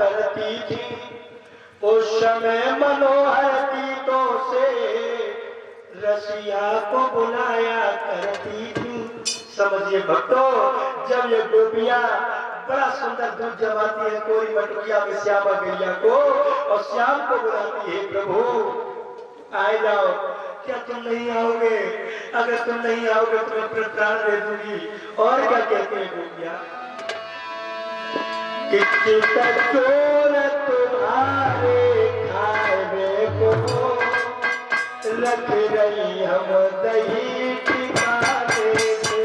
करती थी, उस समय मनोहर गीतों से रसिया को बुलाया करती थी। समझिए भक्तों, जब ये गोपियां बड़ा सुंदर दूध जमाती है कोई मटकिया में श्यामा गैया को, और श्याम को बुलाती है, प्रभु आए जाओ, क्या तुम नहीं आओगे? अगर तुम नहीं आओगे तो मैं अपने प्राण दे दूंगी। और क्या कहते हैं गोपियां, कितने चोर तुम्हारे खाए को रख रही हम दही ठिकाने से।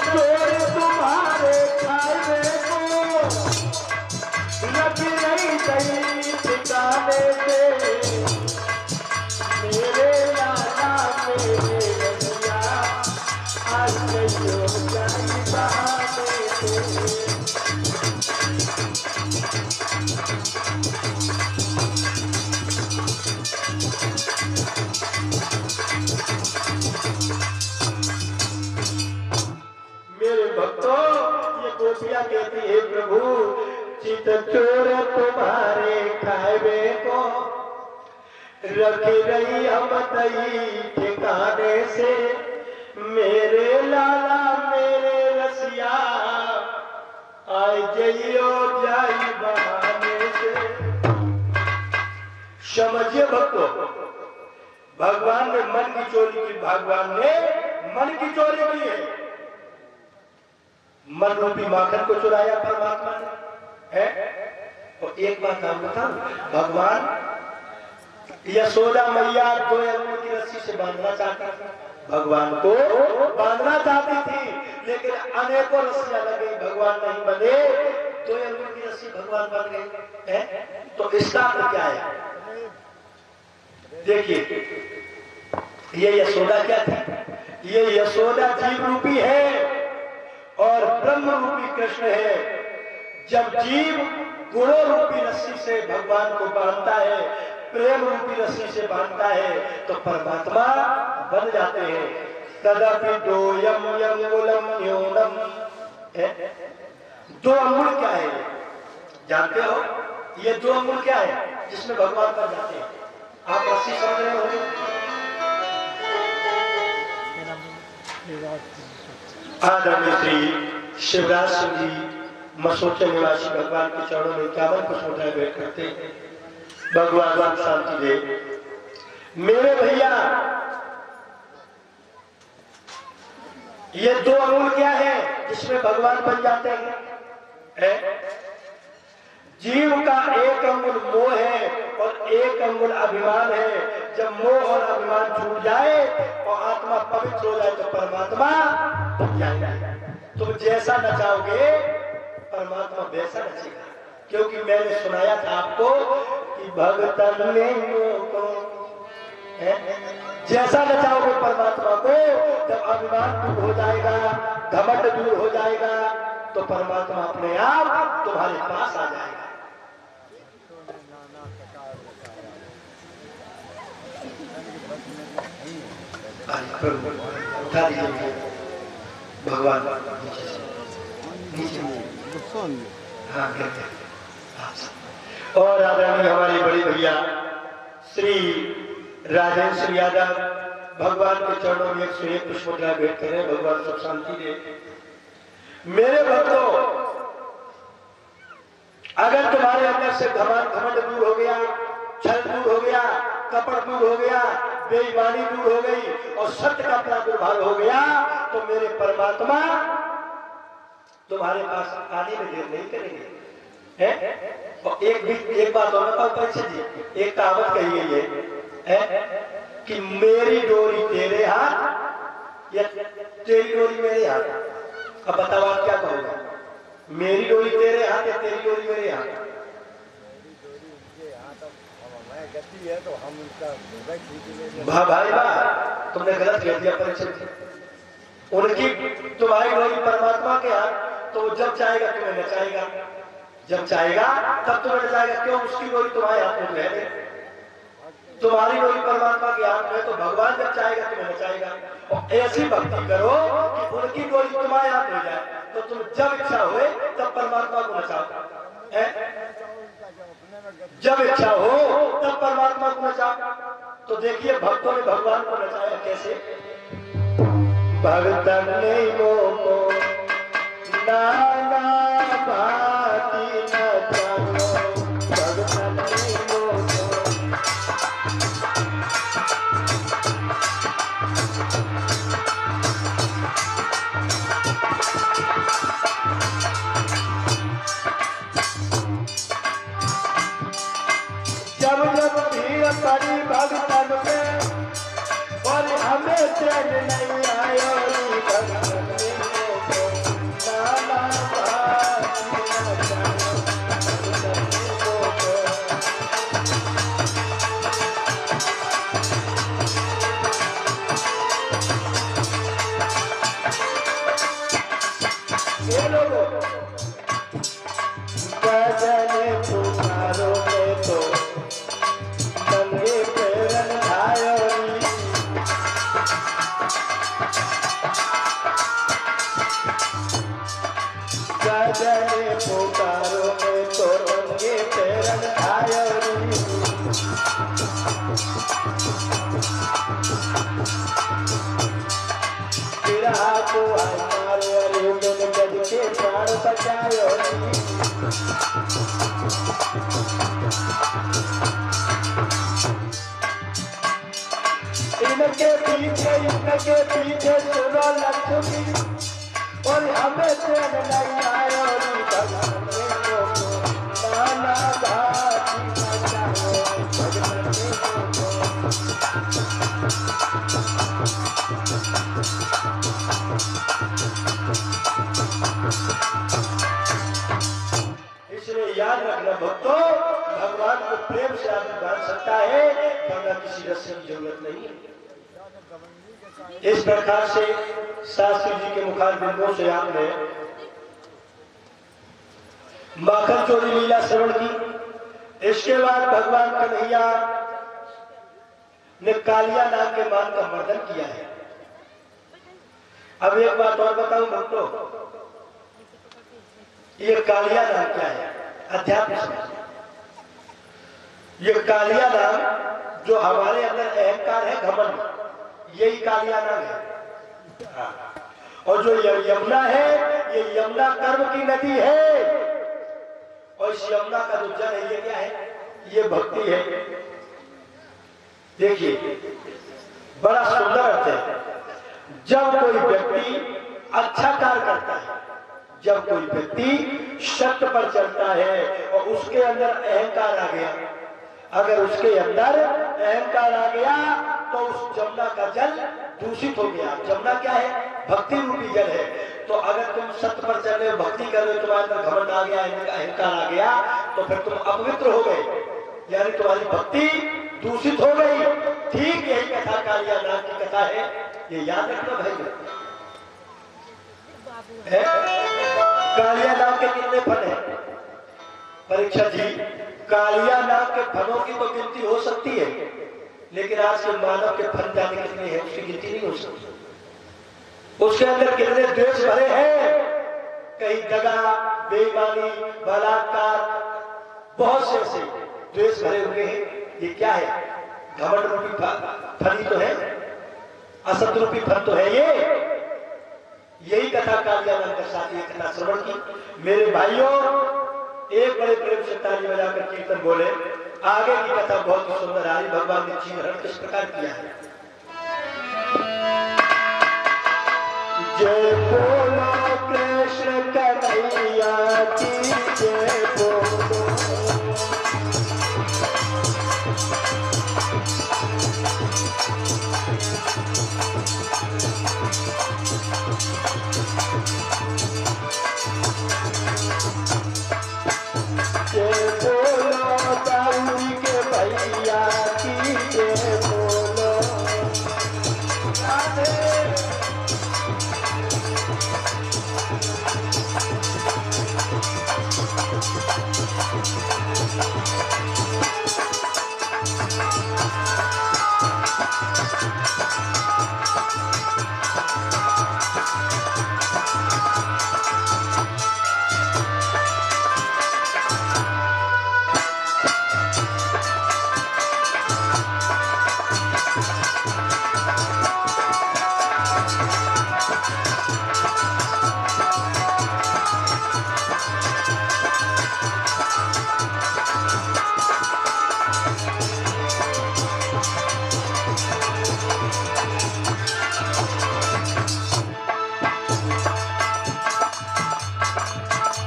चोर तुम्हारे खाए को रख नहीं दही ठिकाने से, मेरे लाला मेरे रसिया आज कहियो जाई बहाने से। गोपियां कहती है, प्रभु चित चोर तुम्हारे खाए को रख रही हम दही ठिकाने से, मेरे लाला मेरे रसिया आए जइयो जाई बहाने से। समझिए भक्तों, भगवान ने मन की चोरी की, भगवान ने मन की चोरी की है। मन रूपी माखन को चुराया परमात्मा ने, है? और एक बात आप बताओ, भगवान यशोदा मैया 2 अंगुल की रस्सी से बांधना चाहती थी, भगवान को बांधना चाहती थी, लेकिन अनेकों रस्सियां लगी, भगवान नहीं बने। 2 अंगुल की रस्सी भगवान बन गए, है? तो इसका अर्थ क्या है? देखिए, ये यशोदा क्या थी? ये यशोदा जीव रूपी है और ब्रह्म रूपी कृष्ण है। जब जीव गुणों रूपी रस्सी से भगवान को बांधता है, प्रेम रूपी रस्सी से बांधता है, तो परमात्मा बन जाते हैं। तदपि दोयम यंगुलम न्यूनम, 2 अंगुल क्या है? जानते हो ये 2 अंगुल क्या है जिसमें भगवान बन जाते हैं? आप रस्सी समझ रहे होंगे। आदरणीय श्री शिवराज सिंह जी मसोचे निवासी भगवान के चरणों में 51 पुष्पोदय भेंट करते हैं। भगवान शांति दे। मेरे भैया, ये 2 अंगुल क्या है जिसमें भगवान बन जाते हैं? जीव का 1 अंगुल मोह है और 1 अंगुल अभिमान है। जब मोह और अभिमान छूट जाए और आत्मा पवित्र हो जाए तो परमात्मा बन जाएगा। तुम जैसा नचाओगे परमात्मा वैसा नचेगा, क्योंकि मैंने सुनाया था आपको कि भगतन ने जैसा नचाओगे परमात्मा को, जब अभिमान दूर हो जाएगा, घमंड दूर हो जाएगा, तो परमात्मा अपने आप तुम्हारे पास आ जाएगा। उठा दीजिए भगवान नीचे, हाँ। और आदरणीय हमारे बड़े भैया श्री राजेंद्र यादव भगवान के चरणों में 101 पुष्पोदय भेंट करें। भगवान सब शांति दे। मेरे भक्तों, अगर तुम्हारे अंदर से घमंड दूर हो गया, छल दूर हो गया, कपट दूर हो गया, बेईमानी दूर हो गई और सत्य का प्रादुर्भाव हो गया, तो मेरे परमात्मा तुम्हारे पास आने में देर नहीं करेंगे, है? और एक बात और बताओ परीक्षित जी, एक कहावत कही गई है कि मेरी डोरी तेरे हाथ या तेरी डोरी मेरे हाथ। अब बताओ आप क्या कहोगे? मेरी डोरी तेरे हाथ या तेरी डोरी मेरे हाथ? तो हम उनका भाई तुमने गलत कह दिया परीक्षित। उनकी तुम्हारी डोरी परमात्मा के हाथ तो वो जब चाहेगा तुम्हें नचाएगा, जब चाहेगा तब तुम्हें नचाएगा। क्यों? उसकी डोरी तुम्हारे हाथ में रह दे, तुम्हारी डोरी परमात्मा के हाथ में, तो भगवान जब चाहेगा तुम्हें नचाएगा। और ऐसी भक्ति करो कि उनकी डोरी तुम्हारे हाथ में जाए, तो तुम जब इच्छा हो तब परमात्मा को नचाओ। जब इच्छा हो तब परमात्मा को नचाओ। तो देखिए भक्तों ने भगवान को नचाया कैसे। भगतन ने मोको नाना भांति नचाओ, भगतन ने मोको। जब जब भीड़ पड़ी भगतन पे और हमें चैन नहीं आयो, भगतन ने मोको नाना भांति नचाओ, भगतन ने मोको। ये लोगों भजन तुम्हारो में तो नंगे पैरन धायोरी, भजन पुकारो में तो नंगे पैरन धायोरी। बिरहा को हमारे अरे बिन गज के प्राण बचायो। इनके पीछे सुनो लक्ष्मी और हमें चैन नहीं आयो, भगतन ने मोको नाना भांति नचाओ, भगतन ने मोको। इसलिए याद रखना भक्तों, भगवान को प्रेम से आदमी जान सकता है, वरना किसी रस्म की जरूरत नहीं है। इस प्रकार से शास्त्री जी के मुखारबिंदों से आपने माखन चोरी लीला श्रवण की। इसके बाद भगवान कन्हैया ने कालिया नाम के मान का मर्दन किया है। अब एक बात और बताऊं भक्तों, ये कालिया नाम क्या है? अध्यात्म समझ। ये कालिया नाम जो हमारे अंदर अहंकार है, घमंड, यही कालिया नाम है। और जो यमुना है, ये यमुना कर्म की नदी है। और इस यमुना का जो जल है, ये क्या है? ये भक्ति है। देखिए बड़ा सुंदर अर्थ है। जब कोई व्यक्ति अच्छा कार्य करता है, जब कोई व्यक्ति सत्य पर चलता है और उसके अंदर अहंकार आ गया, अगर उसके अंदर अहंकार आ गया तो उस जमुना का जल दूषित हो गया। जमुना क्या है? भक्ति रूपी जल है। तो अगर तुम सत्य पर चल रहे हो, भक्ति कर रहे हो, तुम्हारे अंदर घमंड आ गया, अहंकार आ गया, तो फिर तुम अपवित्र हो गए, यानी तुम्हारी भक्ति दूषित हो गई। ठीक यही कथा कालिया नाम की कथा है, ये याद रखना भाई। कालिया नाम के कितने फल है परीक्षा जी? कालिया नाम के फलों की तो गिनती हो सकती है, लेकिन आज के मानव के फल जाने कितने हैं उसकी गिनती नहीं हो सकती। उसके अंदर कितने द्वेष भरे हैं, कहीं दगा, बेईमानी, बलात्कार, बहुत से ऐसे द्वेष भरे हुए हैं। ये क्या है? घमंड रूपी फल ही तो है, असत रूपी फल तो है ये। यही कथा कालिया नाम के साथ ये कथा श्रवण की। मेरे भाइयों, एक बड़े प्रेम से ताली बजाकर कीर्तन बोले। आगे की कथा बहुत ही सुंदर आई। भगवान ने चीन हरण किस प्रकार किया है। जय बोलो कृष्ण कन्हैया की जय बोलो। जय बोलो दाऊदी के भैया की जय बोलो। राधे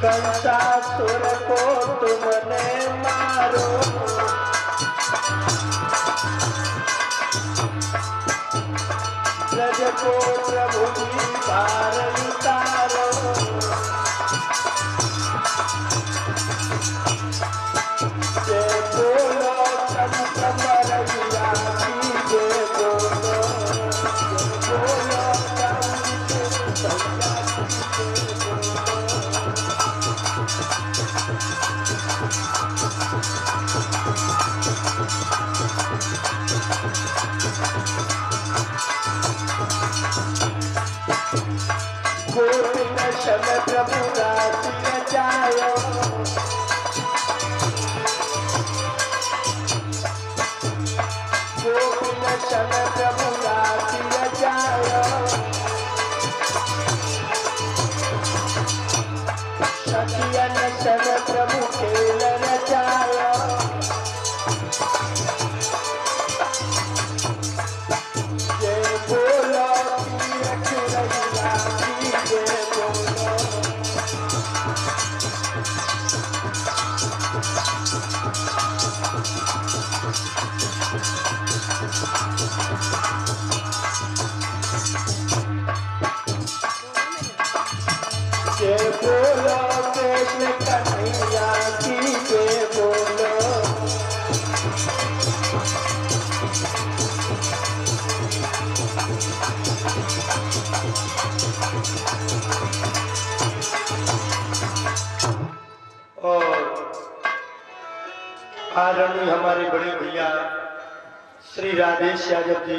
कंसासुर को तुमने मारो, ब्रज को प्रभु जी भार उतारो। जय बोलो संत मरैया की, जय बोलो, जय बोलो संत मरैया की, गोविंद शन प्रभु रास रचायो, गोविंद शन प्रभु रास रचायो। सखियन शन प्रभु खेल रचायो, जय बोलो तीरथ रैया की, जय बोलो। जय बोलो कृष्ण कन्हैया की, जय बोलो। और आदरणीय हमारे बड़े भैया श्री राधेश यादव जी